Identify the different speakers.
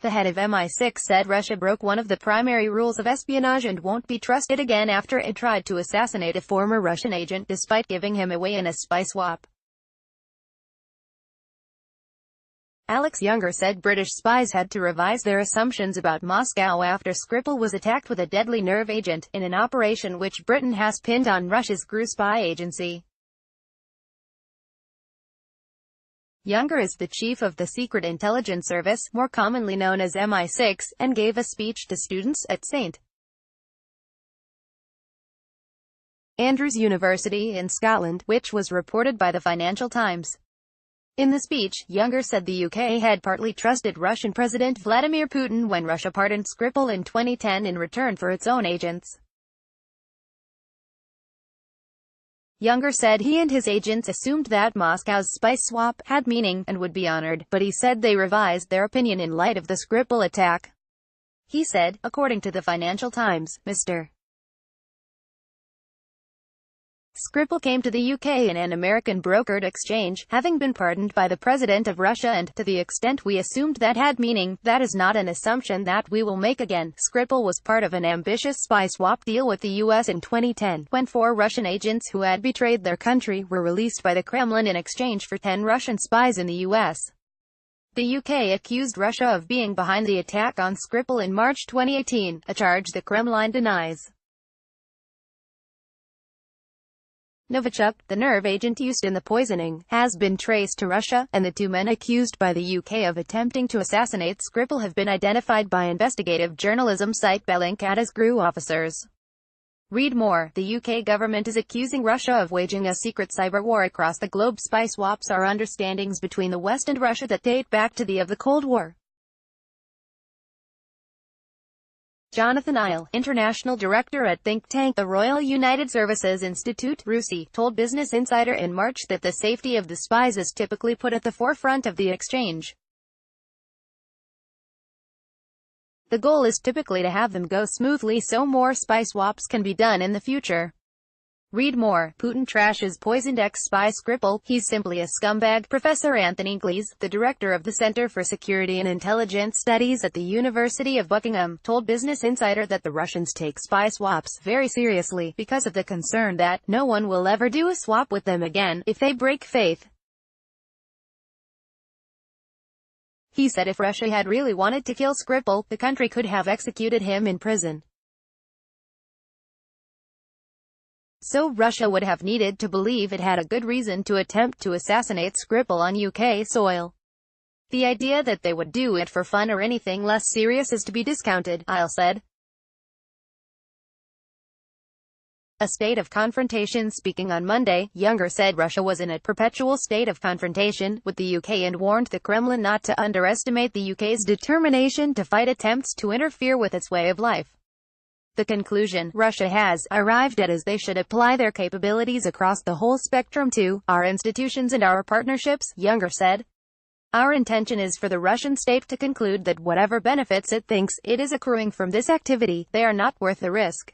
Speaker 1: The head of MI6 said Russia broke one of the primary rules of espionage and won't be trusted again after it tried to assassinate a former Russian agent despite giving him away in a spy swap. Alex Younger said British spies had to revise their assumptions about Moscow after Skripal was attacked with a deadly nerve agent, in an operation which Britain has pinned on Russia's GRU spy agency. Younger is the chief of the Secret Intelligence Service, more commonly known as MI6, and gave a speech to students at St. Andrews University in Scotland, which was reported by the Financial Times. In the speech, Younger said the UK had partly trusted Russian President Vladimir Putin when Russia pardoned Skripal in 2010 in return for its own agents. Younger said he and his agents assumed that Moscow's spy swap had meaning and would be honored, but he said they revised their opinion in light of the Skripal attack. He said, according to the Financial Times, Mr. Skripal came to the UK in an American brokered exchange, having been pardoned by the President of Russia, and, to the extent we assumed that had meaning, that is not an assumption that we will make again. Skripal was part of an ambitious spy swap deal with the US in 2010, when 4 Russian agents who had betrayed their country were released by the Kremlin in exchange for 10 Russian spies in the US. The UK accused Russia of being behind the attack on Skripal in March 2018, a charge the Kremlin denies. Novichok, the nerve agent used in the poisoning, has been traced to Russia, and the 2 men accused by the UK of attempting to assassinate Skripal have been identified by investigative journalism site Bellingcat as GRU officers. Read more. The UK government is accusing Russia of waging a secret cyber war across the globe. Spy swaps are understandings between the West and Russia that date back to the of the Cold War. Jonathan Isle, international director at think tank the Royal United Services Institute, RUSI, told Business Insider in March that the safety of the spies is typically put at the forefront of the exchange. The goal is typically to have them go smoothly so more spy swaps can be done in the future. Read more. Putin trashes poisoned ex-spy Skripal. He's simply a scumbag. Professor Anthony Glees, the director of the Center for Security and Intelligence Studies at the University of Buckingham, told Business Insider that the Russians take spy swaps very seriously, because of the concern that no one will ever do a swap with them again if they break faith. He said if Russia had really wanted to kill Skripal, the country could have executed him in prison. So Russia would have needed to believe it had a good reason to attempt to assassinate Skripal on UK soil. The idea that they would do it for fun or anything less serious is to be discounted, Isle said. A state of confrontation. Speaking on Monday, Younger said Russia was in a perpetual state of confrontation with the UK and warned the Kremlin not to underestimate the UK's determination to fight attempts to interfere with its way of life. The conclusion Russia has arrived at is they should apply their capabilities across the whole spectrum to our institutions and our partnerships, Younger said. Our intention is for the Russian state to conclude that whatever benefits it thinks it is accruing from this activity, they are not worth the risk.